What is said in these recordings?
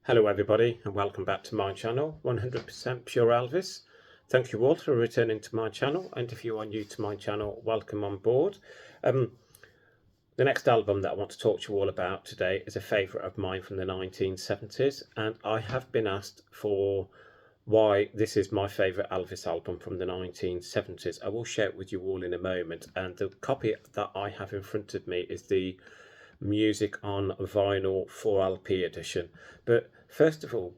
Hello everybody and welcome back to my channel, 100% Pure Elvis. Thank you all for returning to my channel, and if you are new to my channel, welcome on board. The next album that I want to talk to you all about today is a favourite of mine from the 1970s, and I have been asked for why this is my favourite Elvis album from the 1970s. I will share it with you all in a moment, and the copy that I have in front of me is the Music on Vinyl 4LP edition. But first of all,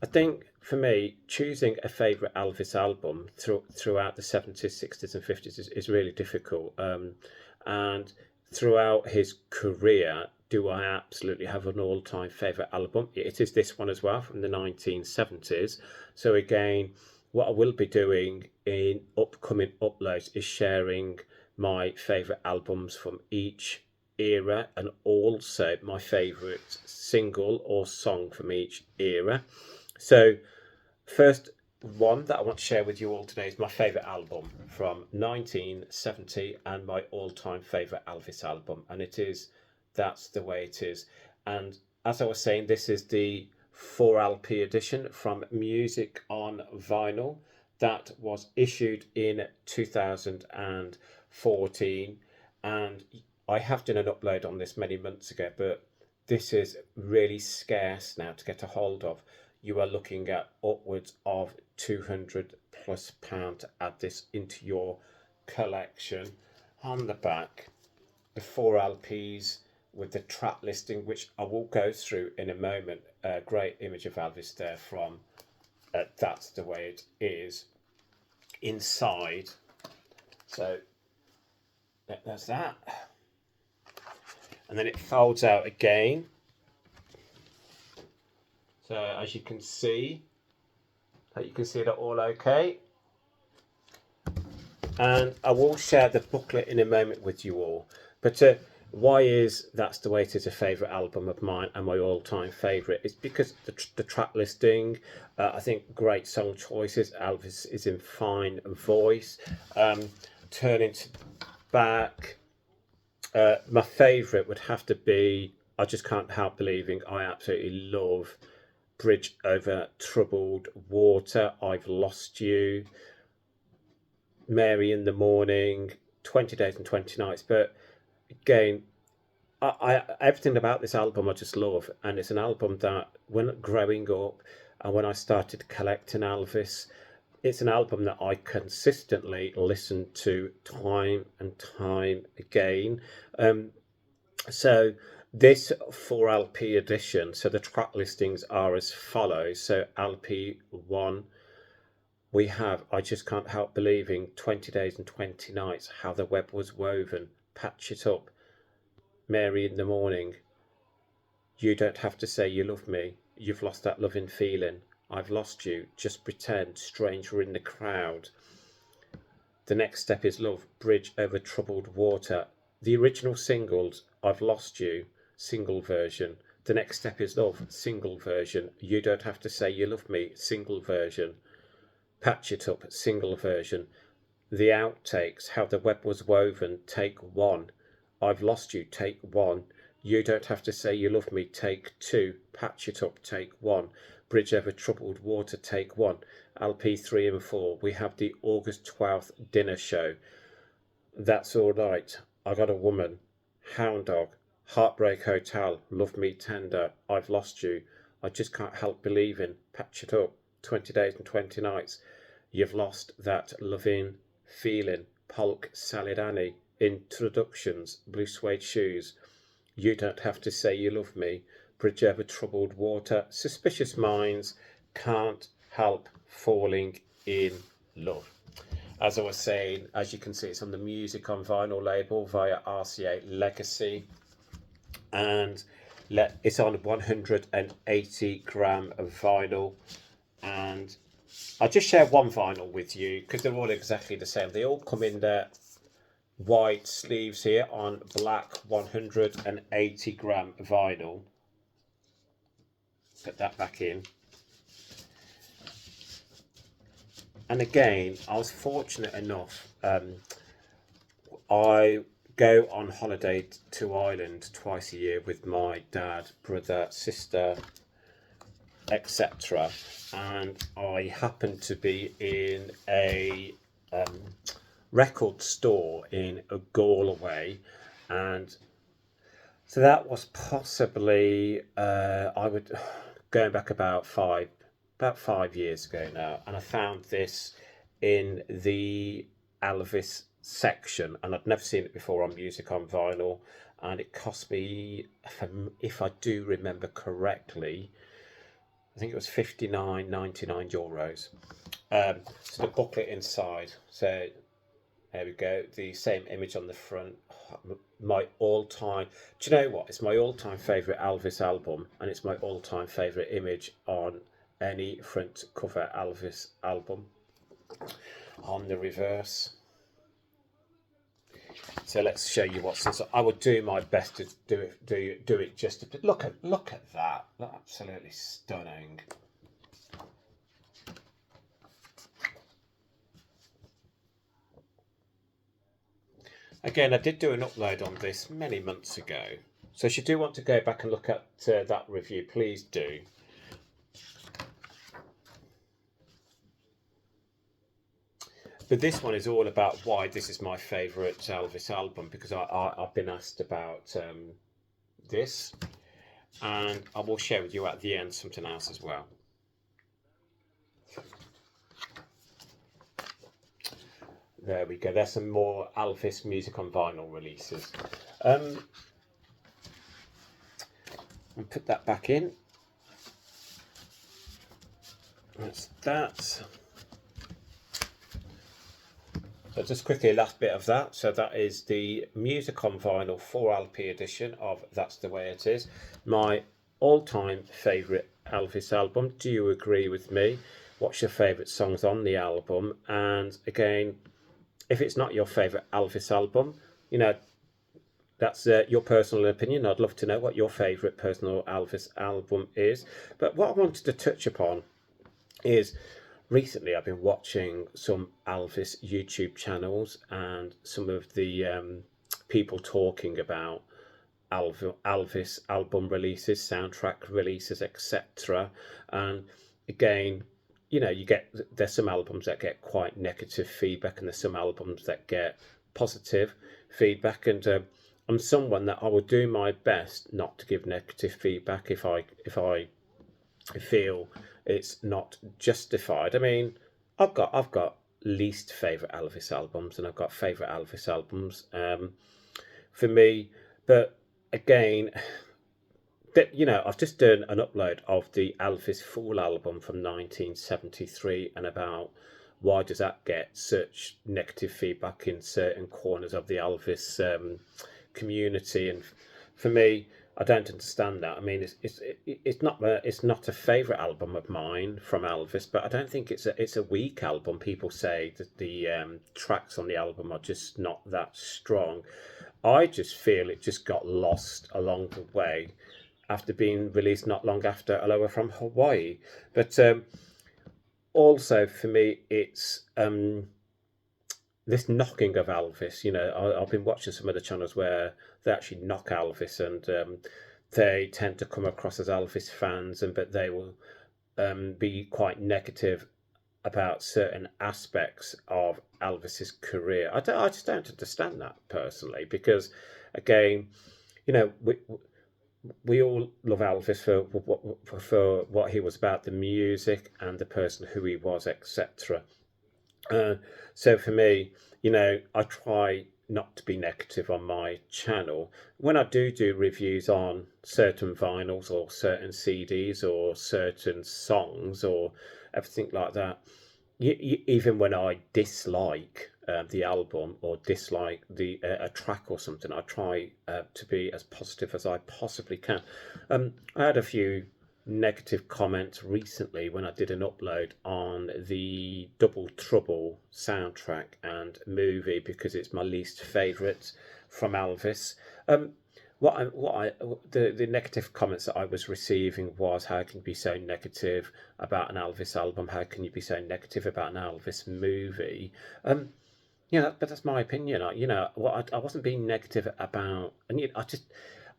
I think for me, choosing a favourite Elvis album throughout the 70s, 60s, and 50s is really difficult. And throughout his career, do I absolutely have an all-time favourite album? It is this one as well from the 1970s. So again, what I will be doing in upcoming uploads is sharing my favourite albums from each era and also my favourite single or song from each era. So first one that I want to share with you all today is my favourite album from 1970 and my all-time favourite Elvis album, and it is That's the Way It Is. And as I was saying, this is the 4LP edition from Music on Vinyl that was issued in 2014, and I have done an upload on this many months ago, but this is really scarce now to get a hold of. You are looking at upwards of £200+ to add this into your collection. On the back, the 4LPs with the track listing, which I will go through in a moment. A great image of Elvis there from That's the Way It Is. Inside, so there's that. And then it folds out again. So as you can see that all okay. And I will share the booklet in a moment with you all. But why is That's the Way It Is a favourite album of mine and my all-time favourite? It's because the track listing, I think great song choices. Elvis is in fine voice. Turning to back. My favourite would have to be I Just Can't Help Believing. I absolutely love Bridge Over Troubled Water, I've Lost You, Mary in the Morning, 20 Days and 20 Nights. But again, I everything about this album I just love, and it's an album that when growing up and when I started collecting Elvis, it's an album that I consistently listen to time and time again. So this 4LP edition, so the track listings are as follows. So LP1, we have I Just Can't Help Believing, 20 Days and 20 Nights, How the Web Was Woven, Patch It Up, Mary in the Morning, You Don't Have to Say You Love Me, You've Lost That Loving Feeling, I've Lost You, Just Pretend, Stranger in the Crowd. The Next Step Is Love, Bridge Over Troubled Water. The original singles, I've Lost You, single version. The Next Step Is Love, single version. You Don't Have to Say You Love Me, single version. Patch It Up, single version. The Outtakes, How the Web Was Woven, take 1. I've Lost You, take 1. You Don't Have to Say You Love Me, take 2. Patch It Up, take 1. Bridge Over Troubled Water, take 1. LP 3 and 4. We have the August 12th dinner show. That's All Right, I Got a Woman, Hound Dog, Heartbreak Hotel, Love Me Tender, I've Lost You, I Just Can't Help Believing, Patch It Up, 20 Days and 20 Nights, You've Lost That Loving Feeling, Polk Salad Annie, Introductions, Blue Suede Shoes, You Don't Have to Say You Love Me, Bridge Over Troubled Water, Suspicious Minds, Can't Help Falling in Love. As I was saying, as you can see, it's on the Music on Vinyl label via RCA Legacy, and it's on 180 gram of vinyl. And I'll just share one vinyl with you because they're all exactly the same. They all come in their white sleeves here on black 180 gram vinyl. Put that back in. And again, I was fortunate enough, I go on holiday to Ireland twice a year with my dad, brother, sister, etc. And I happened to be in a record store in Galway, and so that was possibly I would going back about 5 years ago now, and I found this in the Elvis section, and I'd never seen it before on music on vinyl, and it cost me, if I do remember correctly, I think it was 59.99 euros. So the booklet inside. So there we go. The same image on the front. My all-time. Do you know what? It's my all-time favorite Elvis album, and it's my all-time favorite image on any front cover Elvis album. On the reverse. So let's show you what's inside. I would do my best to do it just a bit. Look at that. That's absolutely stunning. Again, I did do an upload on this many months ago. So if you do want to go back and look at that review, please do. But this one is all about why this is my favourite Elvis album, because I've been asked about this, and I will share with you at the end something else as well. There we go. There's some more Elvis music on vinyl releases. And put that back in. That's that. So just quickly, last bit of that. So that is the Music on Vinyl 4LP edition of That's the Way It Is. My all-time favourite Elvis album. Do you agree with me? What's your favourite songs on the album? And again, if it's not your favourite Elvis album, you know, that's your personal opinion. I'd love to know what your favourite personal Elvis album is. But what I wanted to touch upon is, recently I've been watching some Elvis YouTube channels and some of the people talking about Elvis album releases, soundtrack releases, etc. And again, you know, there's some albums that get quite negative feedback, and there's some albums that get positive feedback. And I'm someone that I will do my best not to give negative feedback if I feel it's not justified. I mean, I've got least favourite Elvis albums, and I've got favourite Elvis albums for me. But again, you know, I've just done an upload of the Elvis full album from 1973, and about why does that get such negative feedback in certain corners of the Elvis community. And for me, I don't understand that. I mean, it's not a favourite album of mine from Elvis, but I don't think it's a weak album. People say that the tracks on the album are just not that strong. I just feel it just got lost along the way after being released not long after Aloha from Hawaii. But also for me, it's this knocking of Elvis. You know, I've been watching some of the channels where they actually knock Elvis, and they tend to come across as Elvis fans, but they will be quite negative about certain aspects of Elvis's career. I just don't understand that personally, because again, you know, we all love Elvis for what he was about, the music and the person who he was, etc. So for me, you know, I try not to be negative on my channel. When I do reviews on certain vinyls or certain CDs or certain songs or everything like that, even when I dislike the album or dislike a track or something, I try to be as positive as I possibly can. I had a few negative comments recently when I did an upload on the Double Trouble soundtrack and movie, because it's my least favourite from Elvis. The negative comments that I was receiving was, how can you be so negative about an Elvis album? How can you be so negative about an Elvis movie? You know, but that's my opinion. I wasn't being negative about, and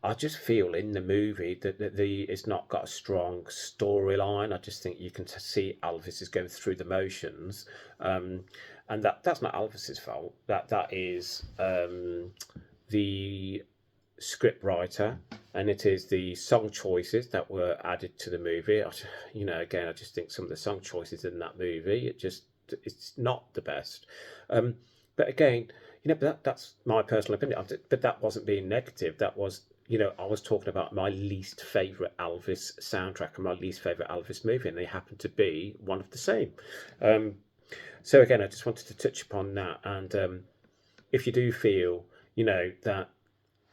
I just feel in the movie that it's not got a strong storyline. I just think you can see Elvis is going through the motions, um, and that's not Elvis's fault. That is the script writer, and it is the song choices that were added to the movie. Again, I just think some of the song choices in that movie, it's not the best. Um, but again, but that's my personal opinion. But that wasn't being negative. That was, I was talking about my least favorite Elvis soundtrack and my least favorite Elvis movie, and they happen to be one of the same. Um, so again, I just wanted to touch upon that. And if you do feel, that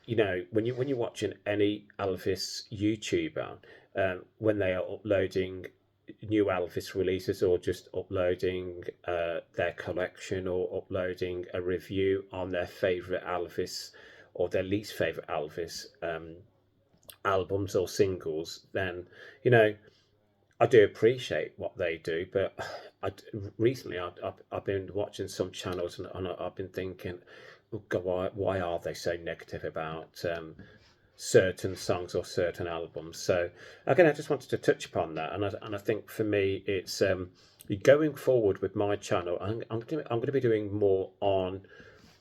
when you're watching any Elvis YouTuber, when they are uploading new Elvis releases or just uploading their collection or uploading a review on their favorite Elvis or their least favorite Elvis albums or singles, then I do appreciate what they do, but recently I've been watching some channels, and I've been thinking, oh God, why are they so negative about certain songs or certain albums? So again, I just wanted to touch upon that, and I think for me, it's going forward with my channel. I'm going to be doing more on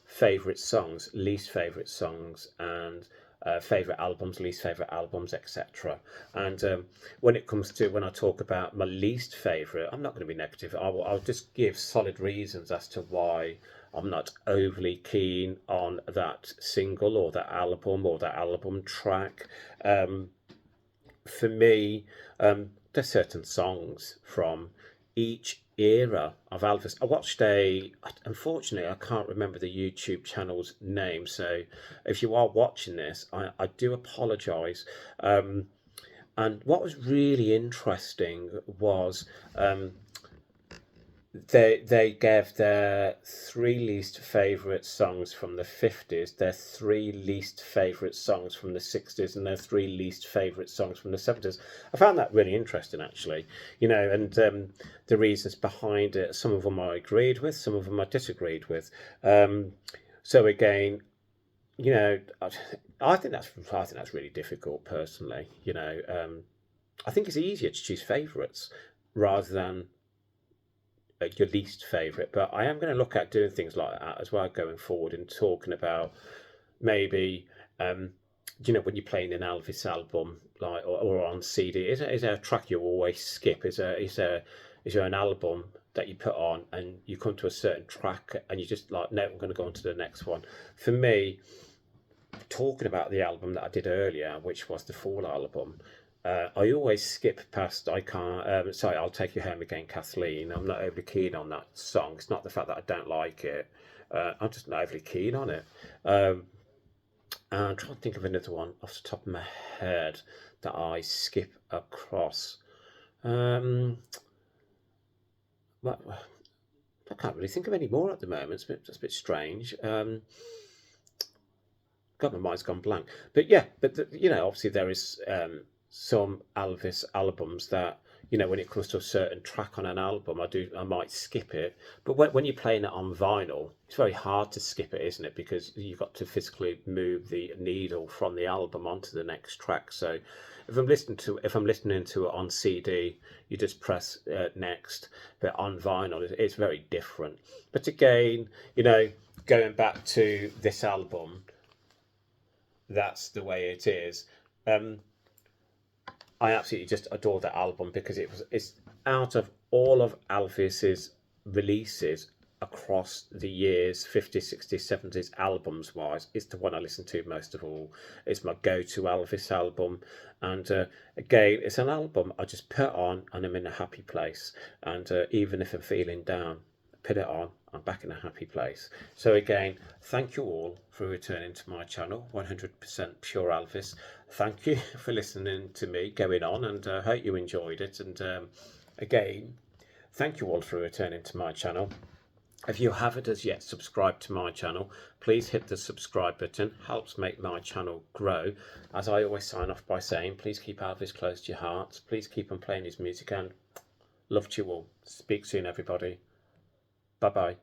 favorite songs, least favorite songs, and favorite albums, least favorite albums, etc. And when I talk about my least favorite, I'm not going to be negative. I'll just give solid reasons as to why I'm not overly keen on that single or that album or that album track. For me, there's certain songs from each era of Elvis. Unfortunately, I can't remember the YouTube channel's name. So if you are watching this, I do apologise. And what was really interesting was they gave their three least favourite songs from the 50s, their three least favourite songs from the 60s, and their three least favourite songs from the 70s. I found that really interesting, actually, and the reasons behind it. Some of them I agreed with, some of them I disagreed with. So again, I think that's really difficult personally. I think it's easier to choose favourites rather than your least favorite, but I am going to look at doing things like that as well going forward and talking about maybe when you're playing an Elvis album like or on CD, is there a track you always skip? Is there an album that you put on and you come to a certain track and you just like, no, I'm going to go on to the next one? For me, talking about the album that I did earlier, which was the Fall album, I always skip past I can't sorry, I'll Take You Home Again, Kathleen. I'm not overly keen on that song. It's not the fact that I don't like it, I'm just not overly keen on it. And I'm trying to think of another one off the top of my head that I skip across. Well, I can't really think of any more at the moment. It's a bit strange. God, my mind's gone blank. But yeah, obviously there is some Elvis albums that, when it comes to a certain track on an album, I might skip it. But when you're playing it on vinyl, it's very hard to skip it, isn't it? Because you've got to physically move the needle from the album onto the next track. So if I'm listening to it on CD, you just press next. But on vinyl, it's very different. But again, going back to this album, that's the way it is. I absolutely just adore that album because it's out of all of Elvis's releases across the years, 50s, 60s, 70s, albums wise, it's the one I listen to most of all. It's my go-to Elvis album. And again, it's an album I just put on and I'm in a happy place. And even if I'm feeling down, put it on, I'm back in a happy place. So again, thank you all for returning to my channel, 100% Pure Elvis. Thank you for listening to me going on, and I hope you enjoyed it. And again, thank you all for returning to my channel. If you haven't as yet subscribed to my channel, please hit the subscribe button. Helps make my channel grow. As I always sign off by saying, please keep Elvis close to your hearts. Please keep on playing his music, and love to you all. Speak soon, everybody. Bye-bye.